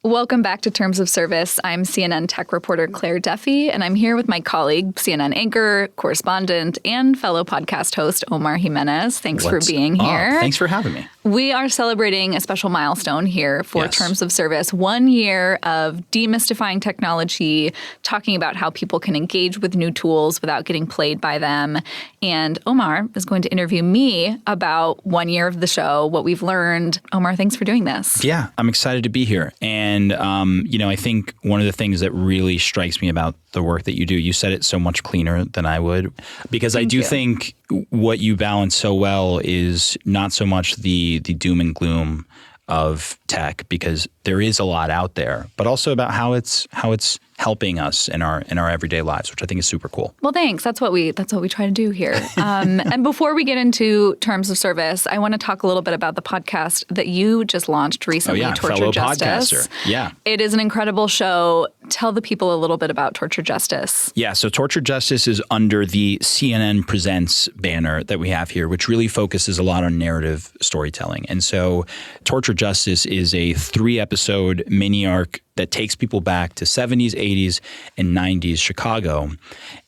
Welcome back to Terms of Service. I'm CNN tech reporter Claire Duffy, and I'm here with my colleague, CNN anchor, correspondent, and fellow podcast host Omar Jimenez. Thanks for being here. Thanks for having me. We are celebrating a special milestone here for Terms of Service. 1 year of demystifying technology, talking about how people can engage with new tools without getting played by them. And Omar is going to interview me about 1 year of the show, what we've learned. Omar, thanks for doing this. Yeah, I'm excited to be here. And, I think one of the things that really strikes me about the work that you do, you said it so much cleaner than I would, because I do think what you balance so well is not so much the doom and gloom of tech, because there is a lot out there, but also about how it's helping us in our everyday lives, which I think is super cool. Well, thanks. That's what we try to do here. And before we get into Terms of Service, I want to talk a little bit about the podcast that you just launched recently, Torture fellow Justice. Podcaster. Yeah. It is an incredible show. Tell the people a little bit about Torture Justice. Yeah, so Torture Justice is under the CNN Presents banner that we have here, which really focuses a lot on narrative storytelling. And so Torture Justice is a 3-episode mini arc that takes people back to 70s, 80s, and 90s Chicago,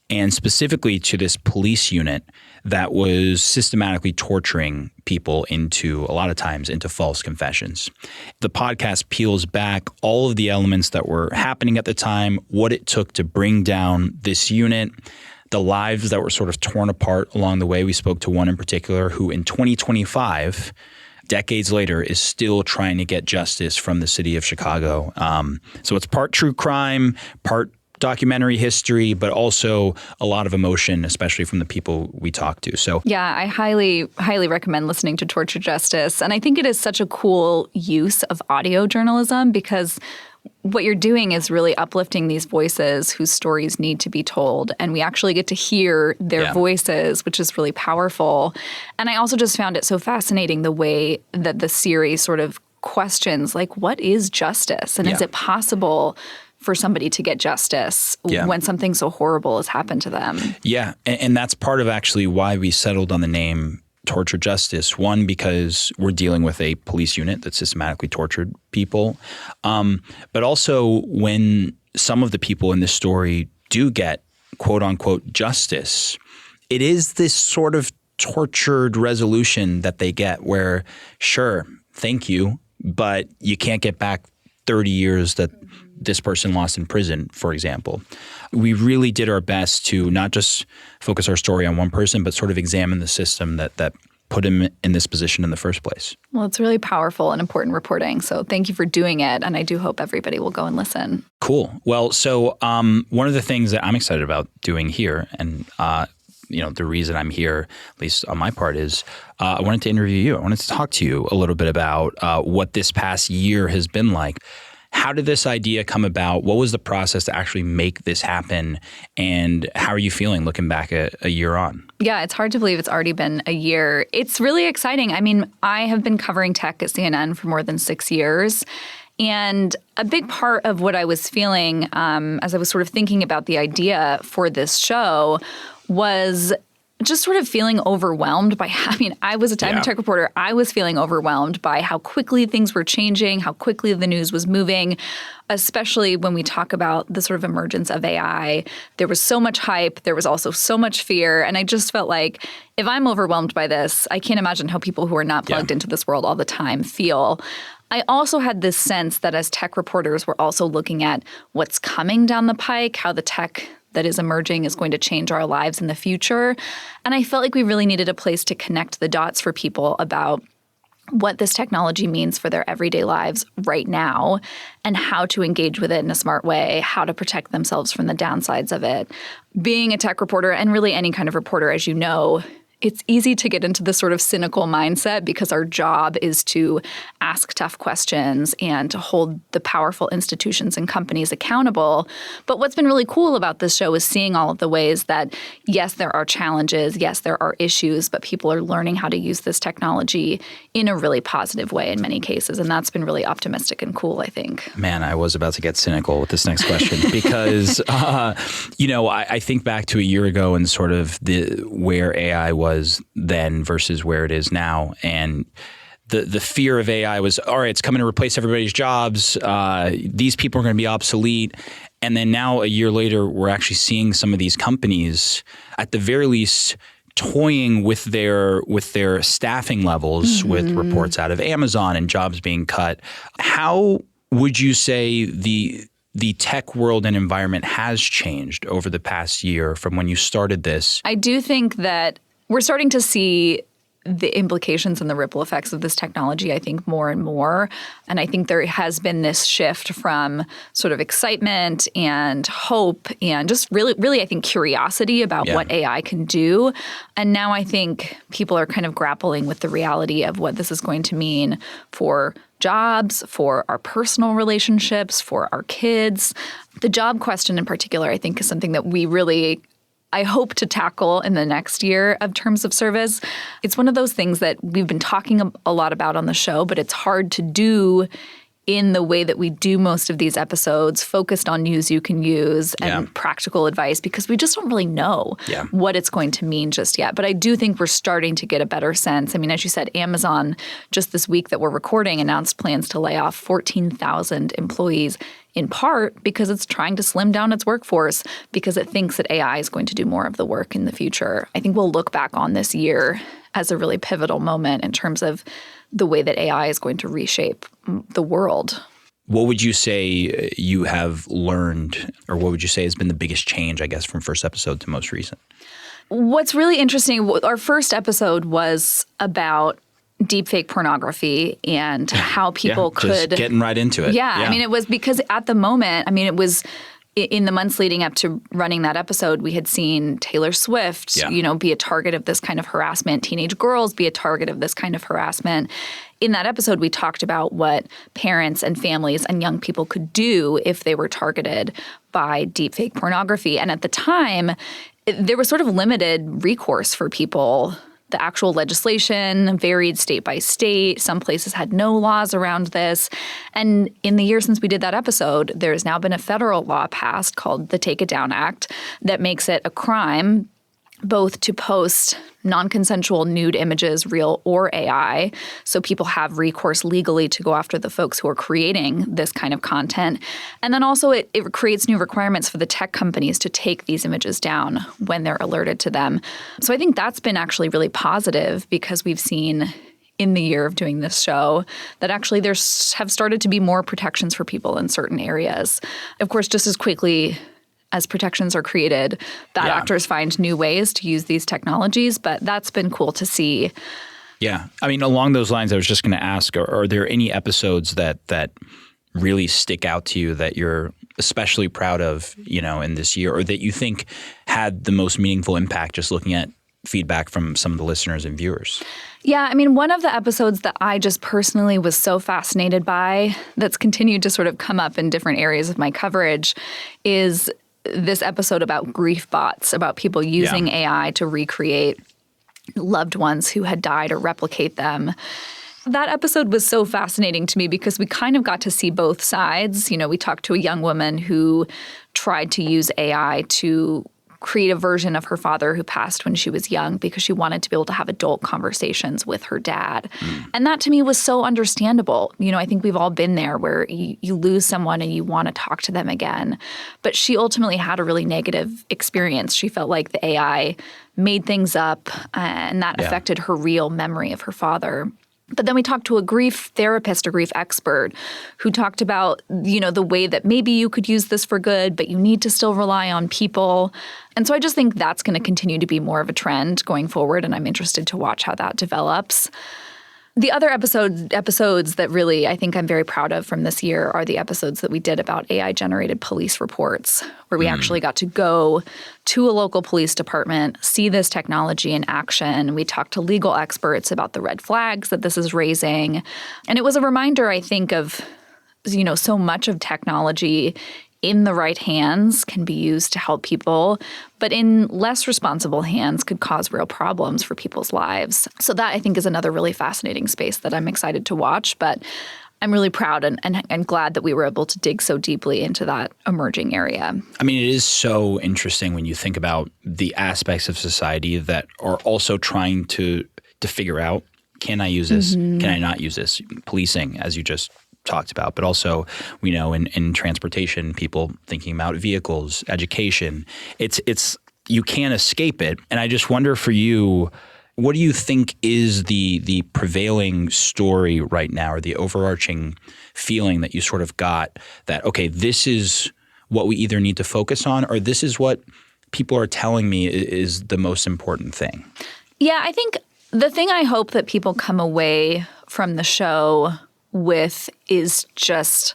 and specifically to this police unit that was systematically torturing people a lot of times into false confessions. The podcast peels back all of the elements that were happening at the time, what it took to bring down this unit, the lives that were sort of torn apart along the way. We spoke to one in particular who in 2025, decades later, is still trying to get justice from the city of Chicago. So it's part true crime, part documentary history, but also a lot of emotion, especially from the people we talk to. So yeah, I highly, highly recommend listening to Torture Justice. And I think it is such a cool use of audio journalism, because what you're doing is really uplifting these voices whose stories need to be told. And we actually get to hear their voices, which is really powerful. And I also just found it so fascinating the way that the series sort of questions, like, what is justice? And is it possible for somebody to get justice when something so horrible has happened to them? Yeah, and that's part of actually why we settled on the name Torture Justice. One, because we're dealing with a police unit that systematically tortured people. But also when some of the people in this story do get quote unquote justice, it is this sort of tortured resolution that they get where, sure, thank you, but you can't get back 30 years that this person lost in prison, for example. We really did our best to not just focus our story on one person, but sort of examine the system that put him in this position in the first place. Well, it's really powerful and important reporting. So thank you for doing it. And I do hope everybody will go and listen. Cool. Well, so one of the things that I'm excited about doing here, and the reason I'm here, at least on my part, is I wanted to interview you. I wanted to talk to you a little bit about what this past year has been like. How did this idea come about? What was the process to actually make this happen? And how are you feeling looking back a year on? Yeah, it's hard to believe it's already been a year. It's really exciting. I mean, I have been covering tech at CNN for more than 6 years. And a big part of what I was feeling as I was sort of thinking about the idea for this show was just sort of feeling overwhelmed by, I was a tech reporter. I was feeling overwhelmed by how quickly things were changing, how quickly the news was moving, especially when we talk about the sort of emergence of AI. There was so much hype. There was also so much fear. And I just felt like if I'm overwhelmed by this, I can't imagine how people who are not plugged into this world all the time feel. I also had this sense that as tech reporters, we're also looking at what's coming down the pike, how the tech that is emerging is going to change our lives in the future. And I felt like we really needed a place to connect the dots for people about what this technology means for their everyday lives right now and how to engage with it in a smart way, how to protect themselves from the downsides of it. Being a tech reporter, and really any kind of reporter, as you know, it's easy to get into this sort of cynical mindset because our job is to ask tough questions and to hold the powerful institutions and companies accountable. But what's been really cool about this show is seeing all of the ways that, yes, there are challenges, yes, there are issues, but people are learning how to use this technology in a really positive way in many cases. And that's been really optimistic and cool, I think. Man, I was about to get cynical with this next question because, I think back to a year ago and sort of where AI was then versus where it is now. And the fear of AI was, all right, it's coming to replace everybody's jobs. These people are going to be obsolete. And then now a year later, we're actually seeing some of these companies, at the very least, toying with their staffing levels, with reports out of Amazon and jobs being cut. How would you say the tech world and environment has changed over the past year from when you started this? I do think that we're starting to see the implications and the ripple effects of this technology, I think, more and more. And I think there has been this shift from sort of excitement and hope and just really, I think, curiosity about what AI can do. And now I think people are kind of grappling with the reality of what this is going to mean for jobs, for our personal relationships, for our kids. The job question in particular, I think, is something that I hope to tackle in the next year of terms of service. It's one of those things that we've been talking a lot about on the show, but it's hard to do in the way that we do most of these episodes, focused on news you can use and practical advice, because we just don't really know what it's going to mean just yet. But I do think we're starting to get a better sense. I mean, as you said, Amazon just this week that we're recording announced plans to lay off 14,000 employees, in part because it's trying to slim down its workforce because it thinks that AI is going to do more of the work in the future. I think we'll look back on this year as a really pivotal moment in terms of the way that AI is going to reshape the world. What would you say you have learned, or what would you say has been the biggest change, I guess, from first episode to most recent? What's really interesting, our first episode was about deepfake pornography and how people could— just getting right into it. Yeah, I mean, it was because at the moment, I mean, it was in the months leading up to running that episode, we had seen Taylor Swift, be a target of this kind of harassment, teenage girls be a target of this kind of harassment. In that episode, we talked about what parents and families and young people could do if they were targeted by deepfake pornography. And at the time, there was sort of limited recourse for people. The actual legislation varied state by state. Some places had no laws around this. And in the year since we did that episode, there's now been a federal law passed called the Take It Down Act that makes it a crime both to post non-consensual nude images, real or AI, so people have recourse legally to go after the folks who are creating this kind of content. And then also it creates new requirements for the tech companies to take these images down when they're alerted to them. So I think that's been actually really positive because we've seen in the year of doing this show that actually have started to be more protections for people in certain areas. Of course, just as quickly as protections are created, bad actors find new ways to use these technologies, but that's been cool to see. Yeah. I mean, along those lines, I was just going to ask, are there any episodes that really stick out to you that you're especially proud of, in this year, or that you think had the most meaningful impact, just looking at feedback from some of the listeners and viewers? Yeah, I mean, one of the episodes that I just personally was so fascinated by that's continued to sort of come up in different areas of my coverage is this episode about grief bots, about people using AI to recreate loved ones who had died or replicate them. That episode was so fascinating to me because we kind of got to see both sides. We talked to a young woman who tried to use AI to create a version of her father who passed when she was young because she wanted to be able to have adult conversations with her dad. And that to me was so understandable. I think we've all been there where you lose someone and you want to talk to them again. But she ultimately had a really negative experience. She felt like the AI made things up and that affected her real memory of her father. But then we talked to a grief therapist, a grief expert, who talked about, the way that maybe you could use this for good, but you need to still rely on people. And so I just think that's going to continue to be more of a trend going forward, and I'm interested to watch how that develops. The other episodes that really I think I'm very proud of from this year are the episodes that we did about AI-generated police reports, where we actually got to go to a local police department, see this technology in action. We talked to legal experts about the red flags that this is raising. And it was a reminder, I think, of, so much of technology in the right hands can be used to help people, but in less responsible hands could cause real problems for people's lives. So that, I think, is another really fascinating space that I'm excited to watch. But I'm really proud and glad that we were able to dig so deeply into that emerging area. I mean, it is so interesting when you think about the aspects of society that are also trying to figure out Can I use this? Can I not use this? Policing, as you just talked about, but also, we know in transportation, people thinking about vehicles, education. It's you can't escape it. And I just wonder for you, what do you think is the prevailing story right now, or the overarching feeling that you sort of got that, okay, this is what we either need to focus on, or this is what people are telling me is the most important thing? Yeah, I think the thing I hope that people come away from the show with is just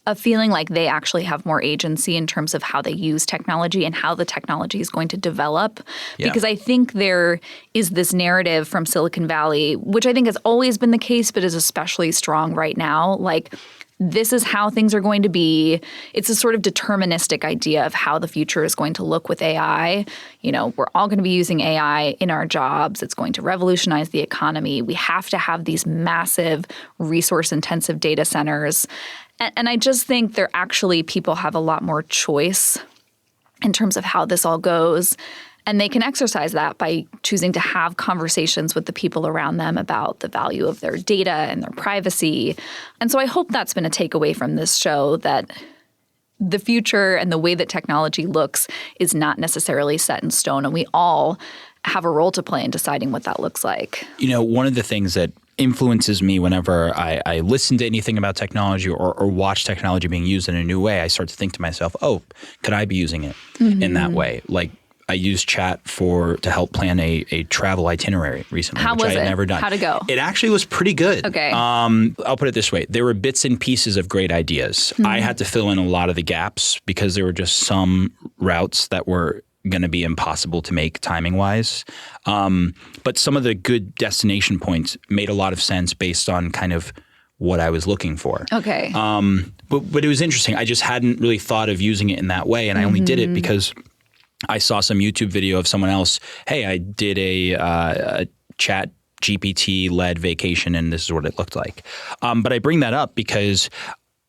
a feeling like they actually have more agency in terms of how they use technology and how the technology is going to develop. Yeah. Because I think there is this narrative from Silicon Valley, which I think has always been the case, but is especially strong right now. Like, this is how things are going to be. It's a sort of deterministic idea of how the future is going to look with AI. You know, we're all going to be using AI in our jobs. It's going to revolutionize the economy. We have to have these massive resource-intensive data centers. And I just think people have a lot more choice in terms of how this all goes. And they can exercise that by choosing to have conversations with the people around them about the value of their data and their privacy. And so I hope that's been a takeaway from this show, that the future and the way that technology looks is not necessarily set in stone. And we all have a role to play in deciding what that looks like. You know, one of the things that influences me whenever I listen to anything about technology or watch technology being used in a new way, I start to think to myself, oh, could I be using it in that way? Like, I used chat to help plan a travel itinerary recently, How which was I had it? never done. How'd it go? It actually was pretty good. Okay. I'll put it this way. There were bits and pieces of great ideas. I had to fill in a lot of the gaps because there were just some routes that were going to be impossible to make timing-wise. But some of the good destination points made a lot of sense based on kind of what I was looking for. Okay. But it was interesting. I just hadn't really thought of using it in that way, and I only did it because I saw some YouTube video of someone else. Hey, I did a chat GPT-led vacation, and this is what it looked like. But I bring that up because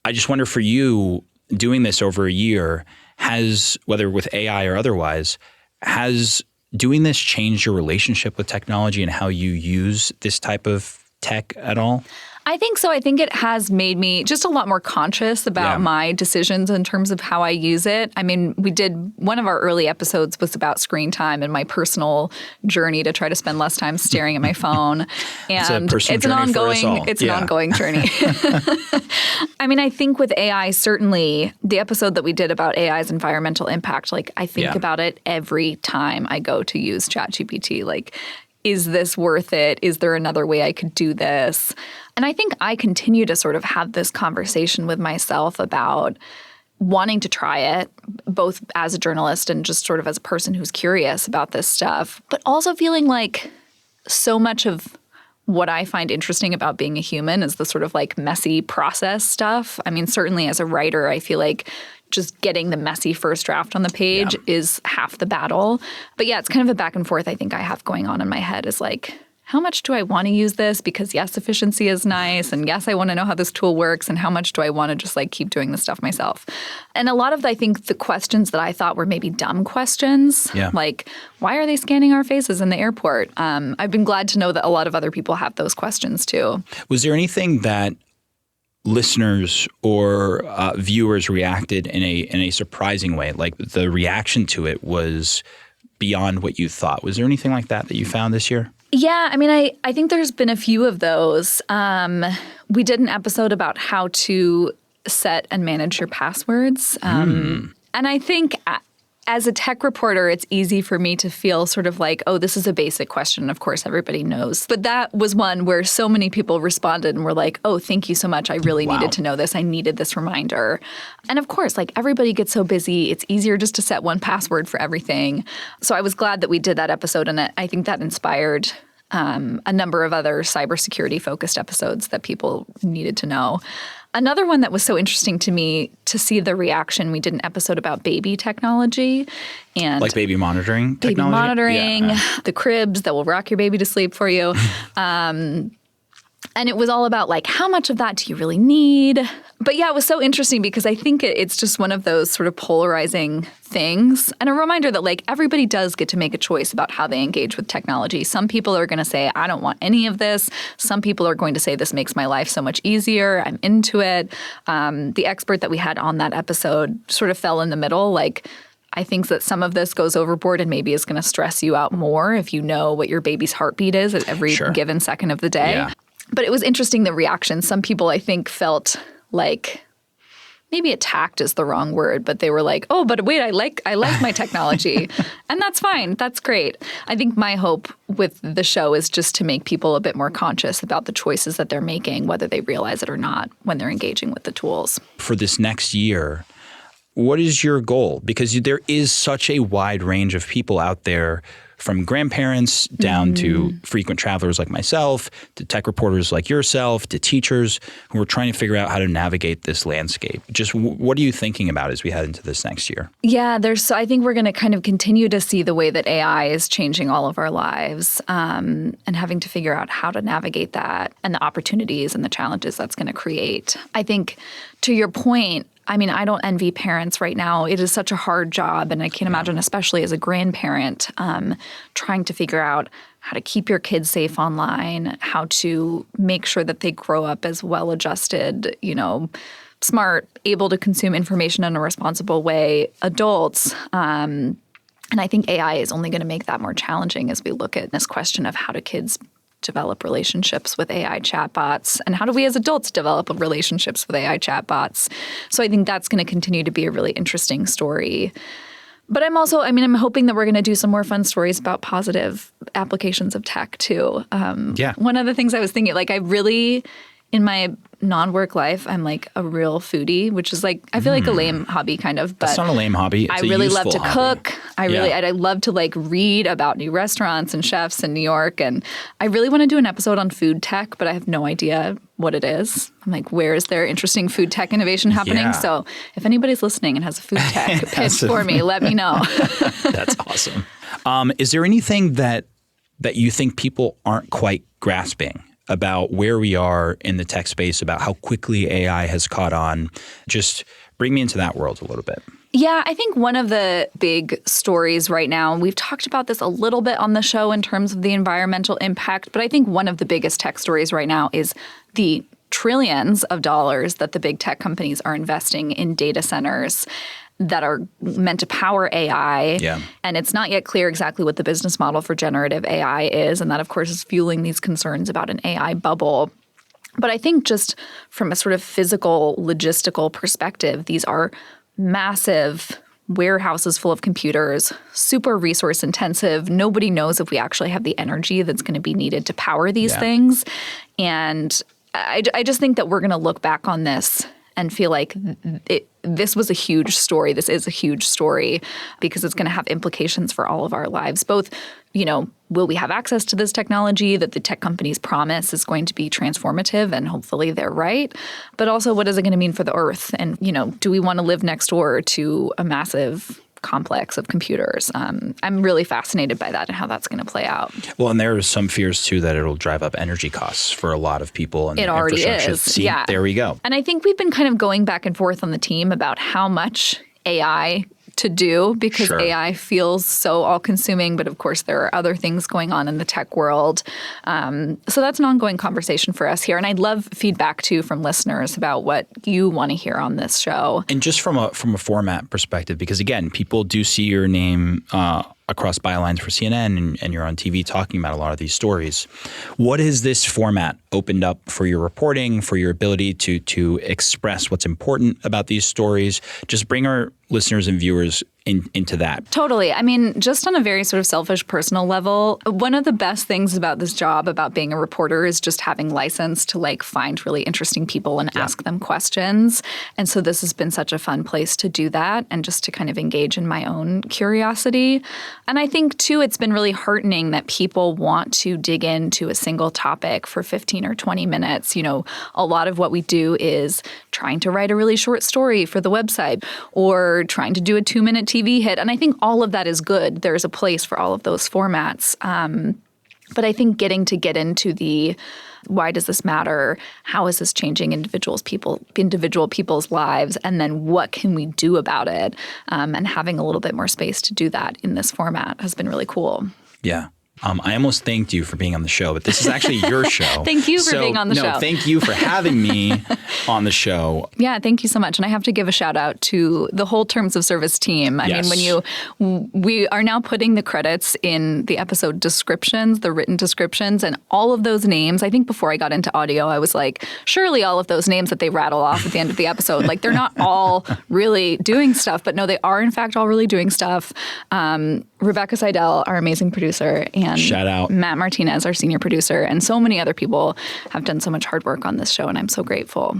I just wonder, for you, doing this over a year, whether with AI or otherwise, has doing this changed your relationship with technology and how you use this type of tech at all? I think so. I think it has made me just a lot more conscious about my decisions in terms of how I use it. I mean, one of our early episodes was about screen time and my personal journey to try to spend less time staring at my phone. And it's an ongoing journey. I mean, I think with AI, certainly the episode that we did about AI's environmental impact, like, I think about it every time I go to use ChatGPT. Like, is this worth it? Is there another way I could do this? And I think I continue to sort of have this conversation with myself about wanting to try it, both as a journalist and just sort of as a person who's curious about this stuff, but also feeling like so much of what I find interesting about being a human is the sort of like messy process stuff. I mean, certainly as a writer, I feel like just getting the messy first draft on the page is half the battle. But yeah, it's kind of a back and forth I think I have going on in my head, is like, how much do I want to use this? Because yes, efficiency is nice. And yes, I want to know how this tool works. And how much do I want to just like keep doing this stuff myself? And a lot of, I think, the questions that I thought were maybe dumb questions, like, why are they scanning our faces in the airport? I've been glad to know that a lot of other people have those questions too. Was there anything that listeners or viewers reacted in a surprising way? Like, the reaction to it was beyond what you thought. Was there anything like that you found this year? Yeah, I mean, I think there's been a few of those. We did an episode about how to set and manage your passwords. And I think as a tech reporter, it's easy for me to feel sort of like, oh, this is a basic question. Of course, everybody knows. But that was one where so many people responded and were like, oh, thank you so much. I really needed to know this. I needed this reminder. And of course, like, everybody gets so busy. It's easier just to set one password for everything. So I was glad that we did that episode. And I think that inspired a number of other cybersecurity focused episodes that people needed to know. Another one that was so interesting to me to see the reaction, we did an episode about baby technology and like baby monitoring technology? The cribs that will rock your baby to sleep for you. And it was all about like, how much of that do you really need? But yeah, it was so interesting because I think it's just one of those sort of polarizing things. And a reminder that like everybody does get to make a choice about how they engage with technology. Some people are going to say, I don't want any of this. Some people are going to say, this makes my life so much easier. I'm into it. The expert that we had on that episode sort of fell in the middle. Like, I think that some of this goes overboard and maybe is going to stress you out more if you know what your baby's heartbeat is at every given second of the day. Yeah. But it was interesting, the reaction. Some people, I think, felt like maybe attacked is the wrong word, but they were like, oh, but wait, I like my technology. And that's fine. That's great. I think my hope with the show is just to make people a bit more conscious about the choices that they're making, whether they realize it or not, when they're engaging with the tools. For this next year, what is your goal? Because there is such a wide range of people out there, from grandparents down to frequent travelers like myself, to tech reporters like yourself, to teachers who are trying to figure out how to navigate this landscape. Just what are you thinking about as we head into this next year? Yeah, I think we're going to kind of continue to see the way that AI is changing all of our lives, and having to figure out how to navigate that and the opportunities and the challenges that's going to create. I think, to your point, I mean, I don't envy parents right now. It is such a hard job. And I can't imagine, especially as a grandparent, trying to figure out how to keep your kids safe online, how to make sure that they grow up as well-adjusted, smart, able to consume information in a responsible way, adults. And I think AI is only going to make that more challenging as we look at this question of how do kids develop relationships with AI chatbots, and how do we as adults develop relationships with AI chatbots? So I think that's going to continue to be a really interesting story. But I'm hoping that we're going to do some more fun stories about positive applications of tech too. One of the things I was thinking, like, I really, in my non-work life, I'm like a real foodie, which is like, I feel like a lame hobby kind of, but it's not a lame hobby. It's I really love to hobby. cook. I love to like read about new restaurants and chefs in New York. And I really want to do an episode on food tech, but I have no idea what it is. I'm like, where is there interesting food tech innovation happening? Yeah. So if anybody's listening and has a food tech pitch for me, let me know. That's awesome. Is there anything that you think people aren't quite grasping about where we are in the tech space, about how quickly AI has caught on? Just bring me into that world a little bit. Yeah, I think one of the big stories right now, we've talked about this a little bit on the show in terms of the environmental impact, but I think one of the biggest tech stories right now is the trillions of dollars that the big tech companies are investing in data centers that are meant to power AI. Yeah. And it's not yet clear exactly what the business model for generative AI is. And that, of course, is fueling these concerns about an AI bubble. But I think just from a sort of physical, logistical perspective, these are massive warehouses full of computers, super resource intensive. Nobody knows if we actually have the energy that's going to be needed to power these things. And I just think that we're going to look back on this and feel like this was a huge story. This is a huge story because it's going to have implications for all of our lives. Both, will we have access to this technology that the tech companies promise is going to be transformative, and hopefully they're right. But also, what is it going to mean for the Earth? And, do we want to live next door to a massive complex of computers? I'm really fascinated by that and how that's going to play out. Well, and there are some fears too that it'll drive up energy costs for a lot of people. And it already is. See, yeah. There we go. And I think we've been kind of going back and forth on the team about how much AI to do, because AI feels so all-consuming, but of course there are other things going on in the tech world. So that's an ongoing conversation for us here. And I'd love feedback too from listeners about what you want to hear on this show. And just from a format perspective, because again, people do see your name across bylines for CNN, and you're on TV talking about a lot of these stories. What has this format opened up for your reporting, for your ability to express what's important about these stories? Just bring our listeners and viewers into that. Totally. I mean, just on a very sort of selfish personal level, one of the best things about this job, about being a reporter, is just having license to like find really interesting people and ask them questions. And so this has been such a fun place to do that and just to kind of engage in my own curiosity. And I think too, it's been really heartening that people want to dig into a single topic for 15 or 20 minutes. A lot of what we do is trying to write a really short story for the website or trying to do a 2-minute TV hit. And I think all of that is good. There's a place for all of those formats. But I think getting into the why does this matter? How is this changing individual people's lives? And then what can we do about it? And having a little bit more space to do that in this format has been really cool. Yeah. I almost thanked you for being on the show, but this is actually your show. Thank you for being on the show. No, thank you for having me on the show. Yeah, thank you so much. And I have to give a shout out to the whole Terms of Service team. I mean, we are now putting the credits in the episode descriptions, the written descriptions, and all of those names. I think before I got into audio, I was like, surely all of those names that they rattle off at the end of the episode, like they're not all really doing stuff, but no, they are in fact all really doing stuff. Rebecca Seidel, our amazing producer, and shout out Matt Martinez, our senior producer, and so many other people have done so much hard work on this show, and I'm so grateful.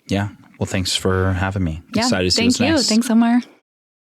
Yeah. Well, thanks for having me. Yeah. Excited to see what's next. Thank you. Thanks, Omar.